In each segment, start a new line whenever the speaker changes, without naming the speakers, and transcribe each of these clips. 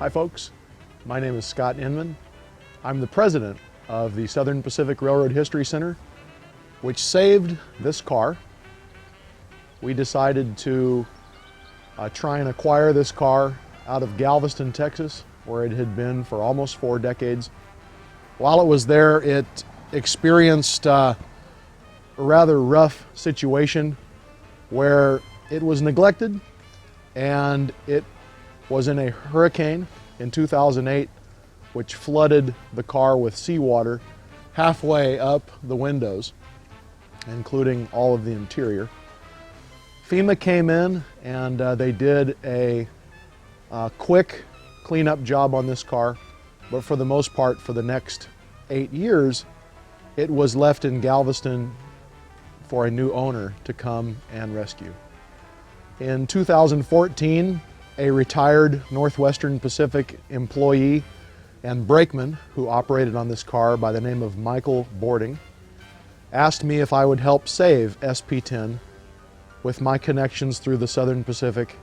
Hi folks, my name is Scott Inman. I'm the president of the Southern Pacific Railroad History Center, which saved this car. We decided to try and acquire this car out of Galveston, Texas, where it had been for almost 4 decades. While it was there, it experienced a rather rough situation where it was neglected, and it was in a hurricane in 2008, which flooded the car with seawater halfway up the windows, including all of the interior. FEMA came in and they did a quick cleanup job on this car, but for the most part, for the next 8 years, it was left in Galveston for a new owner to come and rescue. In 2014, a retired Northwestern Pacific employee and brakeman who operated on this car by the name of Michael Boarding asked me if I would help save SP-10 with my connections through the Southern Pacific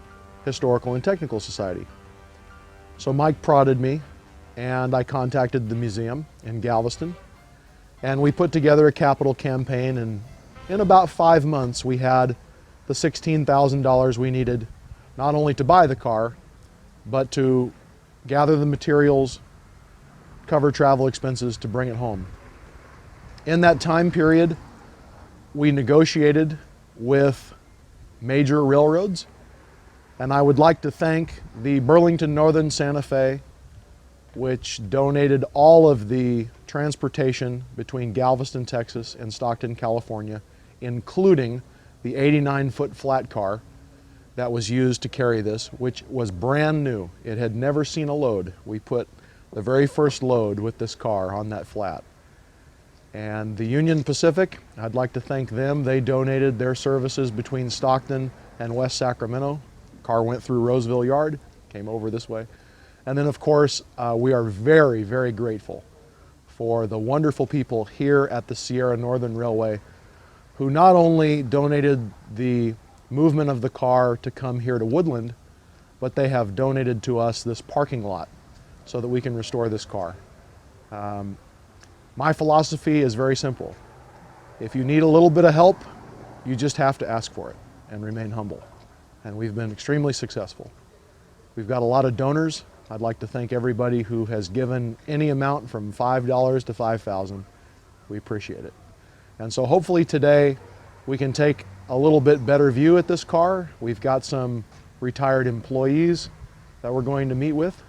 Historical and Technical Society. So Mike prodded me, and I contacted the museum in Galveston, and we put together a capital campaign, and in about 5 months we had the $16,000 we needed not only to buy the car, but to gather the materials, cover travel expenses to bring it home. In that time period, we negotiated with major railroads, and I would like to thank the Burlington Northern Santa Fe, which donated all of the transportation between Galveston, Texas and Stockton, California, including the 89-foot flat car that was used to carry this, which was brand new. It had never seen a load. We put the very first load with this car on that flat. And the Union Pacific, I'd like to thank them. They donated their services between Stockton and West Sacramento. Car went through Roseville Yard, came over this way. And then of course, we are very, very grateful for the wonderful people here at the Sierra Northern Railway who not only donated the movement of the car to come here to Woodland, but they have donated to us this parking lot so that we can restore this car. My philosophy is very simple. If you need a little bit of help, you just have to ask for it and remain humble. And we've been extremely successful. We've got a lot of donors. I'd like to thank everybody who has given any amount from $5 to $5,000. We appreciate it. And so hopefully today we can take a little bit better view at this car. We've got some retired employees that we're going to meet with,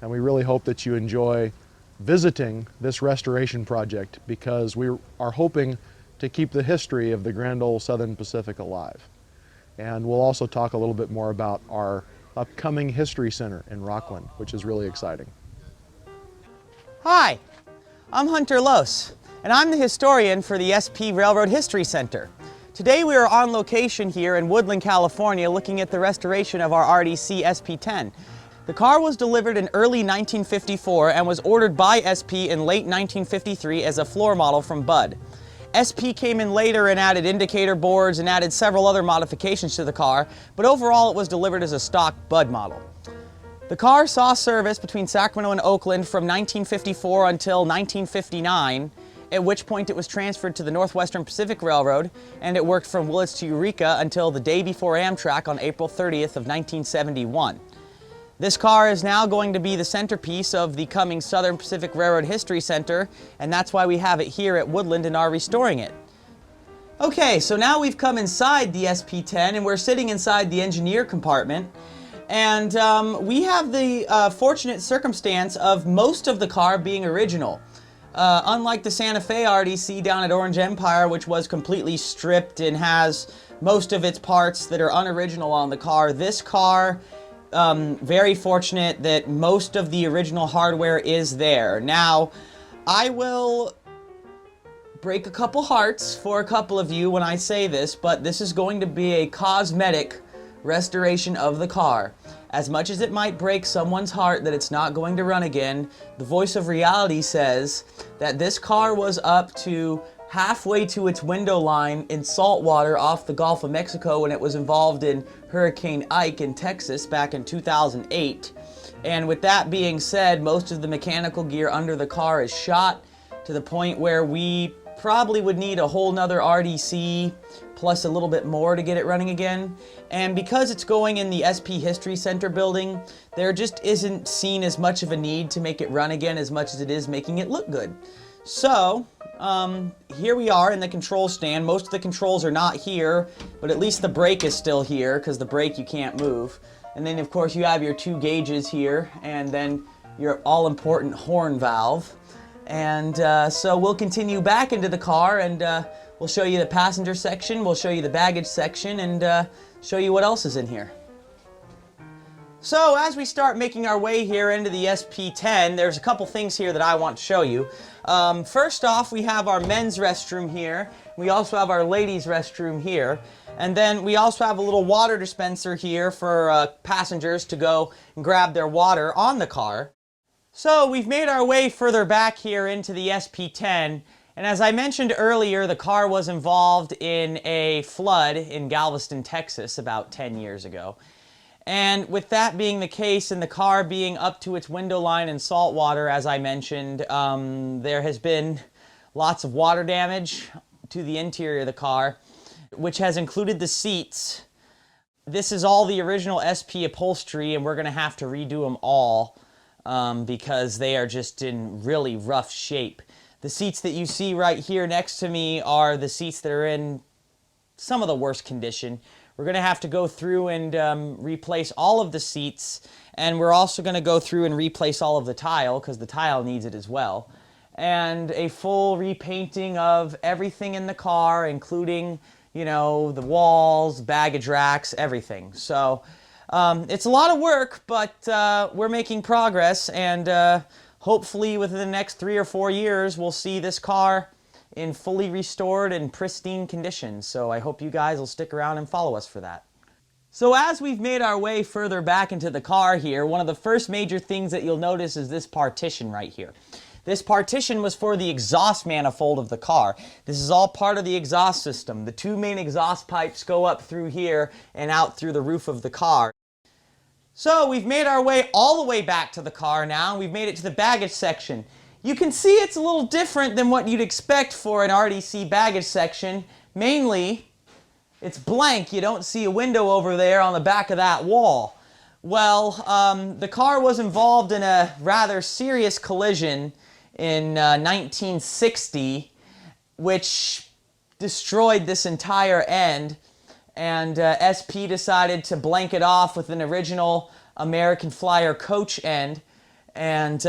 and we really hope that you enjoy visiting this restoration project, because we are hoping to keep the history of the Grand Ole Southern Pacific alive. And we'll also talk a little bit more about our upcoming History Center in Rocklin, which is really exciting.
Hi, I'm Hunter Lose, and I'm the historian for the SP Railroad History Center. Today we are on location here in Woodland, California, looking at the restoration of our RDC SP-10. The car was delivered in early 1954 and was ordered by SP in late 1953 as a floor model from Budd. SP came in later and added indicator boards and added several other modifications to the car, but overall it was delivered as a stock Budd model. The car saw service between Sacramento and Oakland from 1954 until 1959, at which point it was transferred to the Northwestern Pacific Railroad, and it worked from Willits to Eureka until the day before Amtrak on April 30th of 1971. This car is now going to be the centerpiece of the coming Southern Pacific Railroad History Center, and that's why we have it here at Woodland and are restoring it. Okay, so now we've come inside the SP-10 and we're sitting inside the engineer compartment. And we have the fortunate circumstance of most of the car being original. Unlike the Santa Fe RDC down at Orange Empire, which was completely stripped and has most of its parts that are unoriginal on the car, this car, very fortunate that most of the original hardware is there. Now, I will break a couple hearts for a couple of you when I say this, but this is going to be a cosmetic restoration of the car. As much as it might break someone's heart that it's not going to run again, the voice of reality says that this car was up to halfway to its window line in saltwater off the Gulf of Mexico when it was involved in Hurricane Ike in Texas back in 2008. And with that being said, most of the mechanical gear under the car is shot to the point where we probably would need a whole nother RDC plus a little bit more to get it running again. And because it's going in the SP History Center building, there just isn't seen as much of a need to make it run again as much as it is making it look good. So, here we are in the control stand. Most of the controls are not here, but at least the brake is still here, because the brake you can't move. And then of course you have your 2 gauges here, and then your all-important horn valve. And so we'll continue back into the car, and we'll show you the passenger section, we'll show you the baggage section, and show you what else is in here. So as we start making our way here into the SP-10, there's a couple things here that I want to show you. First off, we have our men's restroom here. We also have our ladies' restroom here. And then we also have a little water dispenser here for passengers to go and grab their water on the car. So we've made our way further back here into the SP-10. And as I mentioned earlier, the car was involved in a flood in Galveston, Texas about 10 years ago. And with that being the case, and the car being up to its window line in salt water, as I mentioned, there has been lots of water damage to the interior of the car, which has included the seats. This is all the original SP upholstery, and we're going to have to redo them all because they are just in really rough shape. The seats that you see right here next to me are the seats that are in some of the worst condition. We're going to have to go through and replace all of the seats, and we're also going to go through and replace all of the tile, because the tile needs it as well. And a full repainting of everything in the car, including, you know, the walls, baggage racks, everything. So it's a lot of work, but we're making progress, and hopefully within the next 3 or 4 years we'll see this car in fully restored and pristine condition. So I hope you guys will stick around and follow us for that. So as we've made our way further back into the car here, one of the first major things that you'll notice is this partition right here. This partition was for the exhaust manifold of the car. This is all part of the exhaust system. The 2 main exhaust pipes go up through here and out through the roof of the car. So we've made our way all the way back to the car now, and we've made it to the baggage section. You can see it's a little different than what you'd expect for an RDC baggage section. Mainly, it's blank. You don't see a window over there on the back of that wall. Well, the car was involved in a rather serious collision in 1960, which destroyed this entire end, and SP decided to blank it off with an original American Flyer coach end. And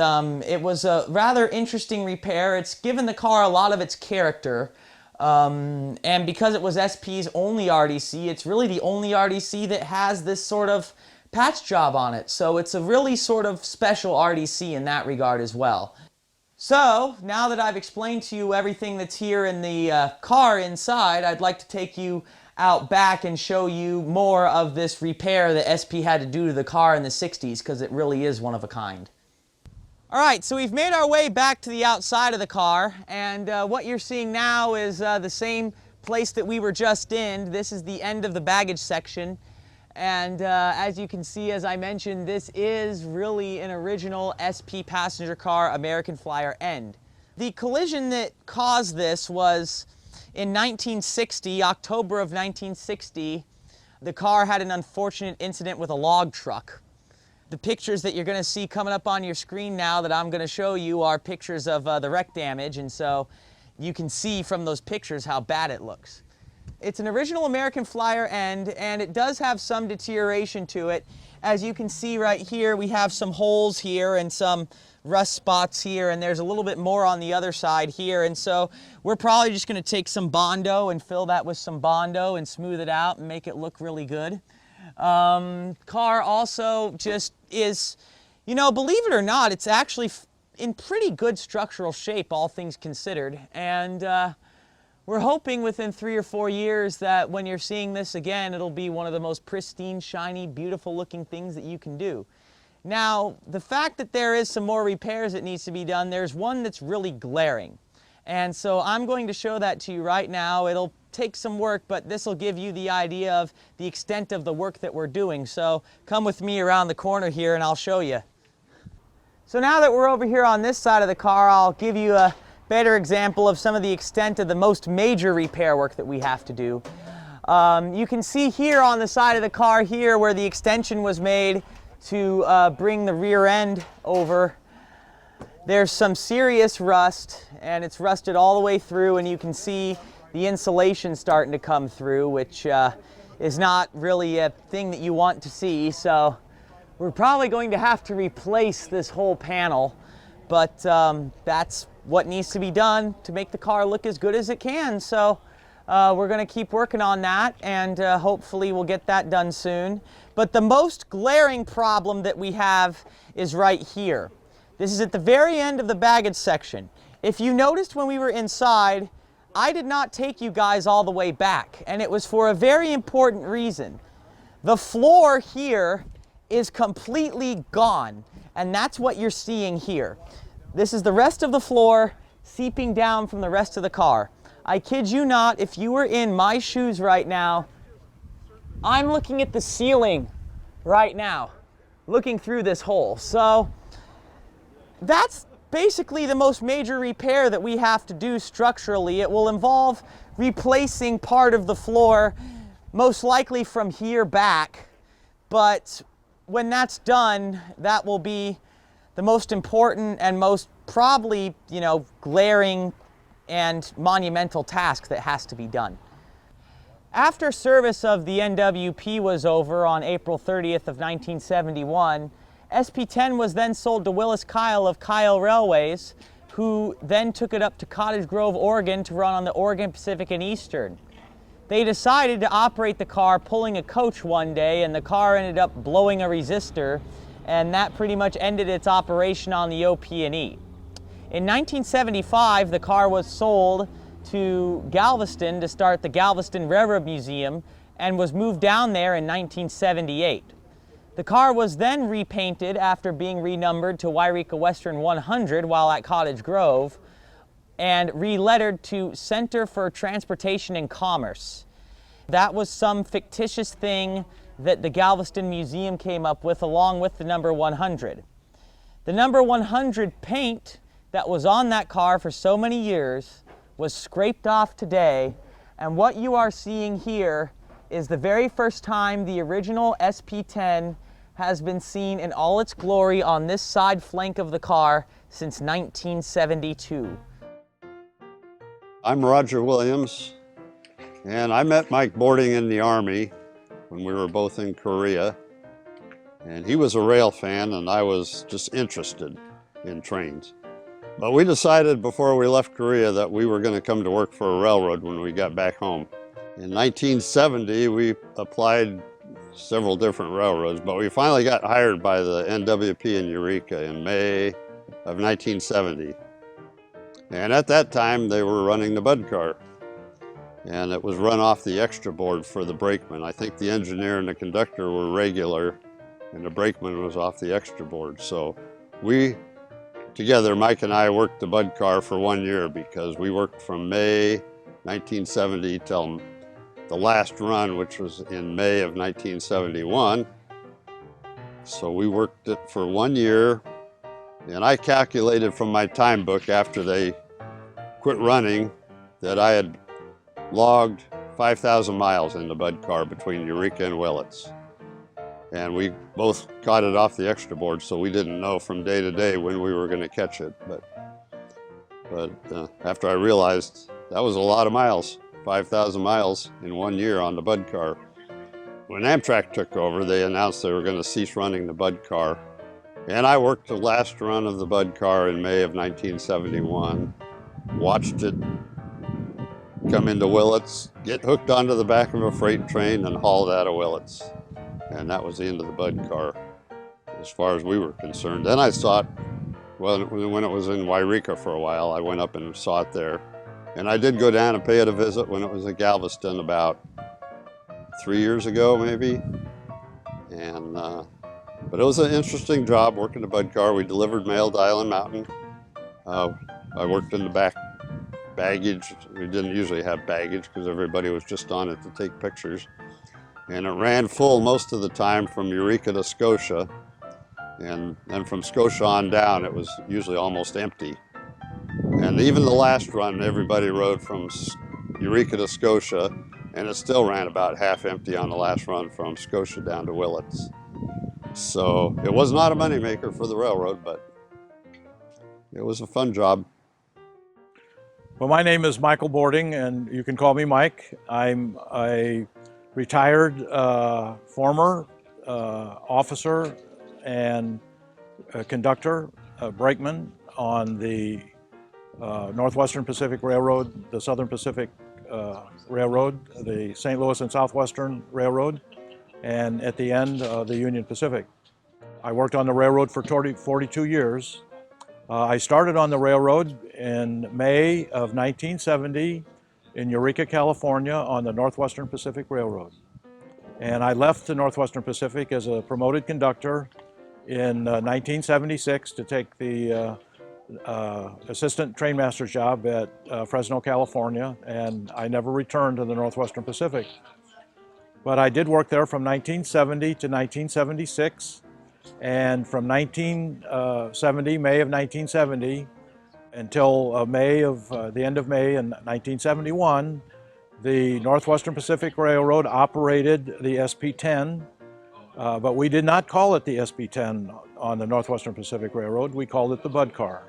it was a rather interesting repair. It's given the car a lot of its character. And because it was SP's only RDC, it's really the only RDC that has this sort of patch job on it. So it's a really sort of special RDC in that regard as well. So now that I've explained to you everything that's here in the car inside, I'd like to take you out back and show you more of this repair that SP had to do to the car in the 60s, because it really is one of a kind. Alright, so we've made our way back to the outside of the car, and what you're seeing now is the same place that we were just in. This is the end of the baggage section, and as you can see, as I mentioned, this is really an original SP passenger car American Flyer end. The collision that caused this was in 1960, October of 1960. The car had an unfortunate incident with a log truck. The pictures that you're going to see coming up on your screen now that I'm going to show you are pictures of the wreck damage, and so you can see from those pictures how bad it looks. It's an original American Flyer end, and it does have some deterioration to it. As you can see right here, we have some holes here and some rust spots here, and there's a little bit more on the other side here, and so we're probably just going to take some Bondo and fill that with some Bondo and smooth it out and make it look really good. Car also just is, you know, believe it or not, it's actually in pretty good structural shape, all things considered. And we're hoping within 3 or 4 years that when you're seeing this again, it'll be one of the most pristine, shiny, beautiful looking things that you can do. Now, the fact that there is some more repairs that needs to be done, there's one that's really glaring. And so I'm going to show that to you right now. It'll take some work, but this will give you the idea of the extent of the work that we're doing. So come with me around the corner here and I'll show you. So now that we're over here on this side of the car, I'll give you a better example of some of the extent of the most major repair work that we have to do. You can see here on the side of the car here where the extension was made to bring the rear end over. There's some serious rust, and it's rusted all the way through, and you can see the insulation starting to come through, which is not really a thing that you want to see. So we're probably going to have to replace this whole panel, but that's what needs to be done to make the car look as good as it can. So we're going to keep working on that, and hopefully we'll get that done soon. But the most glaring problem that we have is right here. This is at the very end of the baggage section. If you noticed when we were inside, I did not take you guys all the way back, and it was for a very important reason. The floor here is completely gone, and that's what you're seeing here. This is the rest of the floor seeping down from the rest of the car. I kid you not, if you were in my shoes right now, I'm looking at the ceiling right now, looking through this hole. So that's basically the most major repair that we have to do structurally. It will involve replacing part of the floor, most likely from here back, but when that's done, that will be the most important and most probably, glaring and monumental task that has to be done. After service of the NWP was over on April 30th of 1971, SP-10 was then sold to Willis Kyle of Kyle Railways, who then took it up to Cottage Grove, Oregon to run on the Oregon Pacific and Eastern. They decided to operate the car pulling a coach one day, and the car ended up blowing a resistor, and that pretty much ended its operation on the OP&E. In 1975, the car was sold to Galveston to start the Galveston Railroad Museum and was moved down there in 1978. The car was then repainted after being renumbered to Yreka Western 100 while at Cottage Grove, and relettered to Center for Transportation and Commerce. That was some fictitious thing that the Galveston Museum came up with along with the number 100. The number 100 paint that was on that car for so many years was scraped off today, and what you are seeing here is the very first time the original SP-10 has been seen in all its glory on this side flank of the car since 1972.
I'm Roger Williams, and I met Mike boarding in the Army when we were both in Korea. And he was a rail fan, and I was just interested in trains. But we decided before we left Korea that we were going to come to work for a railroad when we got back home. In 1970, we applied several different railroads, but we finally got hired by the NWP in Eureka in May of 1970. And at that time, they were running the Bud car, and it was run off the extra board for the brakeman. I think the engineer and the conductor were regular, and the brakeman was off the extra board. So we, together, Mike and I worked the Bud car for 1 year, because we worked from May 1970 till the last run, which was in May of 1971. So we worked it for 1 year. And I calculated from my time book after they quit running that I had logged 5,000 miles in the Bud car between Eureka and Willits. And we both got it off the extra board, so we didn't know from day to day when we were going to catch it. But after I realized that was a lot of miles, 5,000 miles in 1 year on the Bud car. When Amtrak took over, they announced they were going to cease running the Bud car. And I worked the last run of the Bud car in May of 1971, watched it come into Willits, get hooked onto the back of a freight train, and hauled out of Willits. And that was the end of the Bud car, as far as we were concerned. Then I saw it, well, when it was in Yreka for a while, I went up and saw it there. And I did go down and pay it a visit when it was at Galveston about 3 years ago, maybe. And but it was an interesting job working the Bud car. We delivered mail to Island Mountain. I worked in the back baggage. We didn't usually have baggage because everybody was just on it to take pictures. And it ran full most of the time from Eureka to Scotia. And then from Scotia on down, it was usually almost empty. And even the last run, everybody rode from Eureka to Scotia, and it still ran about half empty on the last run from Scotia down to Willits. So it was not a moneymaker for the railroad, but it was a fun job.
Well, my name is Michael Boarding, and you can call me Mike. I'm a retired former officer and conductor, brakeman on the Northwestern Pacific Railroad, the Southern Pacific Railroad, the St. Louis and Southwestern Railroad, and at the end, the Union Pacific. I worked on the railroad for 42 years. I started on the railroad in May of 1970 in Eureka, California on the Northwestern Pacific Railroad. And I left the Northwestern Pacific as a promoted conductor in 1976 to take the assistant trainmaster's job at Fresno, California, and I never returned to the Northwestern Pacific. But I did work there from 1970 to 1976, and from May of 1970, until the end of May in 1971, the Northwestern Pacific Railroad operated the SP-10, but we did not call it the SP-10 on the Northwestern Pacific Railroad. We called it the Bud Car.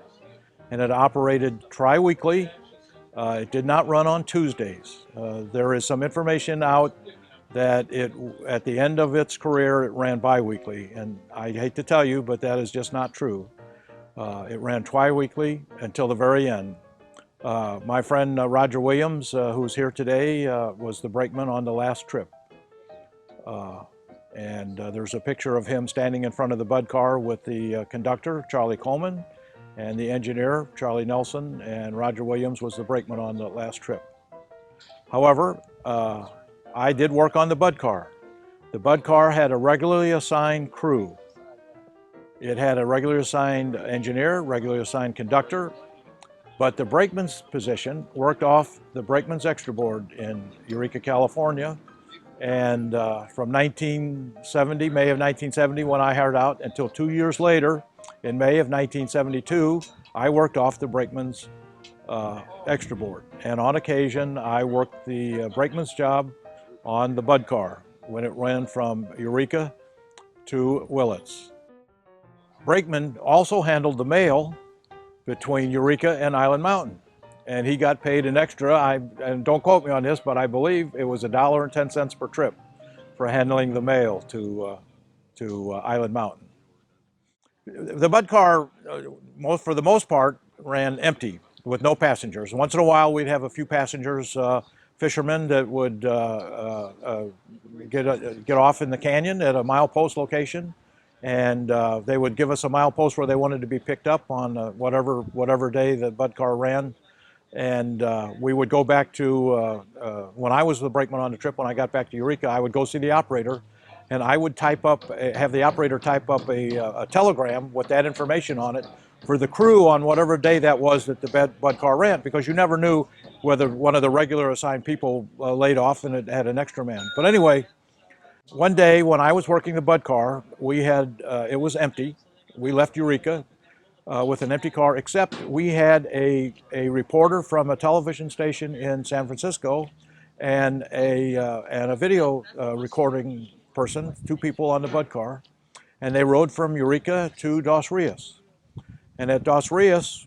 And it operated tri-weekly. It did not run on Tuesdays. There is some information out that at the end of its career, it ran bi-weekly. And I hate to tell you, but that is just not true. It ran tri-weekly until the very end. My friend Roger Williams, who's here today, was the brakeman on the last trip. There's a picture of him standing in front of the Bud Car with the conductor, Charlie Coleman, and the engineer, Charlie Nelson, and Roger Williams was the brakeman on the last trip. However, I did work on the Bud Car. The Bud Car had a regularly assigned crew. It had a regularly assigned engineer, regularly assigned conductor, but the brakeman's position worked off the brakeman's extra board in Eureka, California. And from May of 1970, when I hired out, until 2 years later, in May of 1972, I worked off the brakeman's extra board. And on occasion, I worked the brakeman's job on the Bud Car when it ran from Eureka to Willits. Brakeman also handled the mail between Eureka and Island Mountain. And he got paid an extra, and don't quote me on this, but I believe it was $1.10 per trip for handling the mail to Island Mountain. The Bud Car, for the most part, ran empty with no passengers. Once in a while, we'd have a few passengers, fishermen that would get off in the canyon at a milepost location, and they would give us a milepost where they wanted to be picked up on whatever day the Bud Car ran. And we would go back to, when I was the brakeman on the trip, when I got back to Eureka, I would go see the operator, and I would have the operator type up a telegram with that information on it for the crew on whatever day that was that the Bud Car ran, because you never knew whether one of the regular assigned people laid off and it had an extra man. But anyway, one day when I was working the Bud Car, it was empty. We left Eureka with an empty car, except we had a reporter from a television station in San Francisco and a video recording person, two people on the Bud Car, and they rode from Eureka to Dos Rios. And at Dos Rios,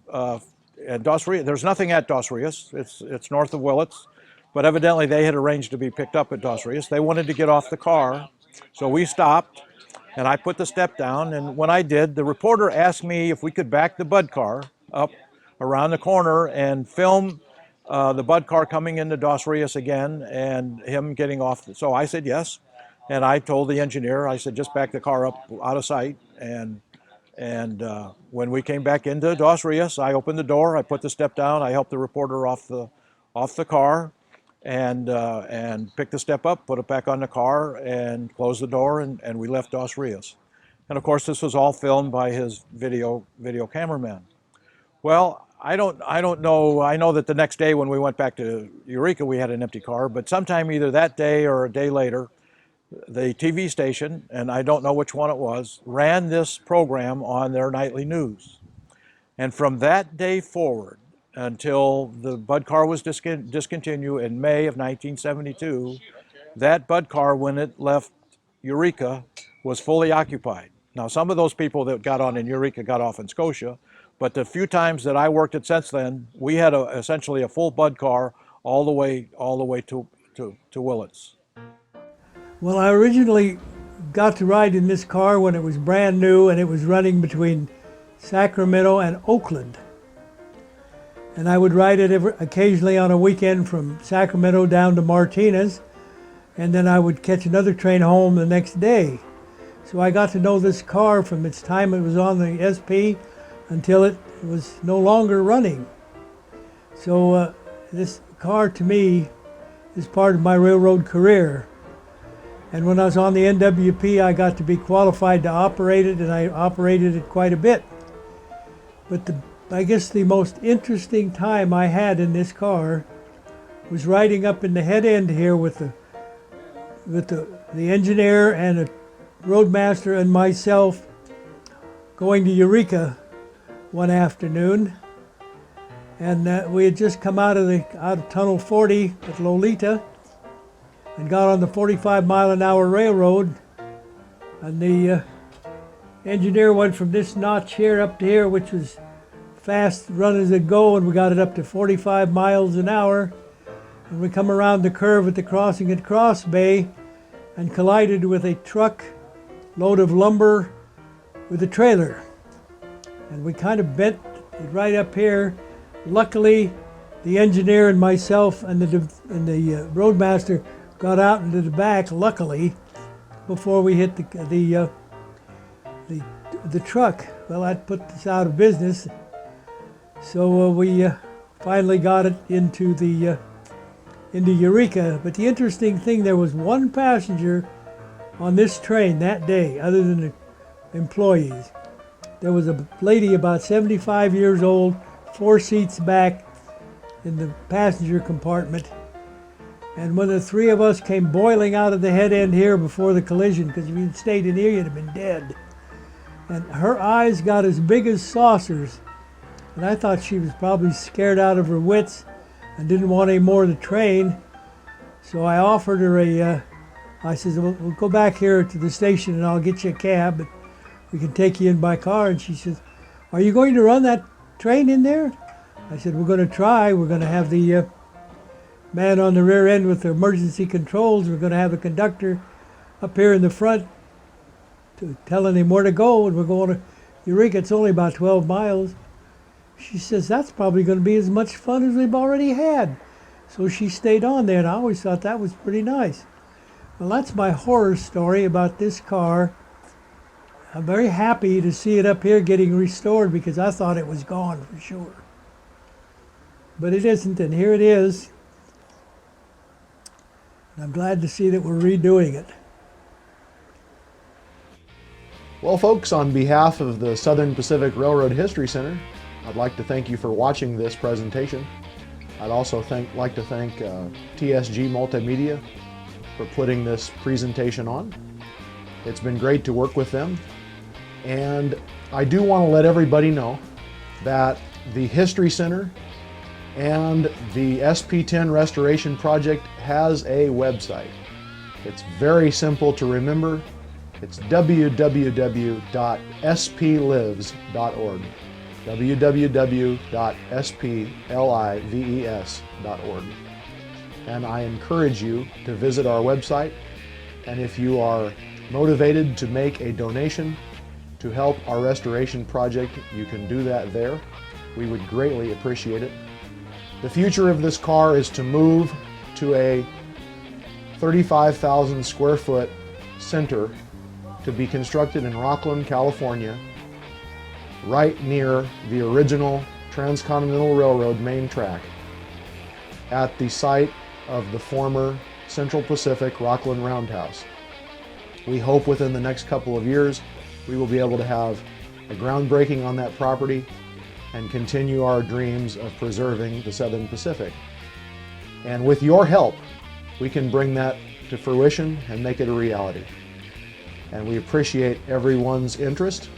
there's nothing at Dos Rios. It's north of Willits, but evidently they had arranged to be picked up at Dos Rios. They wanted to get off the car, so we stopped. And I put the step down, and when I did, the reporter asked me if we could back the Bud Car up around the corner and film the Bud Car coming into Dos Rios again and him getting off. So I said yes, and I told the engineer, I said, just back the car up out of sight. And when we came back into Dos Rios, I opened the door, I put the step down, I helped the reporter off the car, and picked the step up, put it back on the car, and closed the door, and we left Dos Rios. And of course, this was all filmed by his video cameraman. Well, I don't know. I know that the next day when we went back to Eureka, we had an empty car, but sometime either that day or a day later, the TV station, and I don't know which one it was, ran this program on their nightly news. And from that day forward until the Bud car was discontinued in May of 1972, that Bud car, when it left Eureka, was fully occupied. Now, some of those people that got on in Eureka got off in Scotia, but the few times that I worked it since then, we had essentially a full Bud car all the way to Willits.
Well, I originally got to ride in this car when it was brand new and it was running between Sacramento and Oakland. And I would ride it occasionally on a weekend from Sacramento down to Martinez, and then I would catch another train home the next day. So I got to know this car from its time it was on the SP until it was no longer running. So this car to me is part of my railroad career. And when I was on the NWP, I got to be qualified to operate it, and I operated it quite a bit. But I guess the most interesting time I had in this car was riding up in the head end here with the engineer and a roadmaster and myself going to Eureka one afternoon. And we had just come out of Tunnel 40 at Lolita and got on the 45-mile-an-hour railroad. And the engineer went from this notch here up to here, which was fast run as it go, and we got it up to 45 miles an hour. And we come around the curve at the crossing at Cross Bay and collided with a truck load of lumber with a trailer. And we kind of bent it right up here. Luckily, the engineer and myself and the roadmaster got out into the back, luckily, before we hit the truck. Well, that put us out of business. So we finally got it into Eureka. But the interesting thing, there was one passenger on this train that day, other than the employees. There was a lady about 75 years old, 4 seats back in the passenger compartment. And when the 3 of us came boiling out of the head end here before the collision, because if you'd stayed in here, you'd have been dead. And her eyes got as big as saucers. And I thought she was probably scared out of her wits and didn't want any more of the train. So I offered her I said, we'll go back here to the station and I'll get you a cab, but we can take you in by car. And she says, are you going to run that train in there? I said, we're going to try. We're going to have the man on the rear end with the emergency controls. We're going to have a conductor up here in the front telling him where to go, and we're going to Eureka. It's only about 12 miles. She says, that's probably going to be as much fun as we've already had. So she stayed on there, and I always thought that was pretty nice. Well, that's my horror story about this car. I'm very happy to see it up here getting restored, because I thought it was gone for sure. But it isn't, and here it is. And I'm glad to see that we're redoing it.
Well, folks, on behalf of the Southern Pacific Railroad History Center, I'd like to thank you for watching this presentation. I'd also like to thank TSG Multimedia for putting this presentation on. It's been great to work with them. And I do want to let everybody know that the History Center and the SP-10 Restoration Project has a website. It's very simple to remember. It's www.splives.org. www.splives.org. And I encourage you to visit our website. And if you are motivated to make a donation to help our restoration project, you can do that there. We would greatly appreciate it. The future of this car is to move to a 35,000 square foot center to be constructed in Rocklin, California, right near the original Transcontinental Railroad main track, at the site of the former Central Pacific Rocklin Roundhouse. We hope within the next couple of years we will be able to have a groundbreaking on that property and continue our dreams of preserving the Southern Pacific. And with your help, we can bring that to fruition and make it a reality. And we appreciate everyone's interest.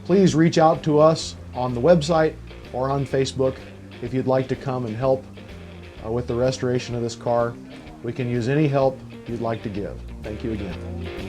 Please reach out to us on the website or on Facebook if you'd like to come and help with the restoration of this car. We can use any help you'd like to give. Thank you again.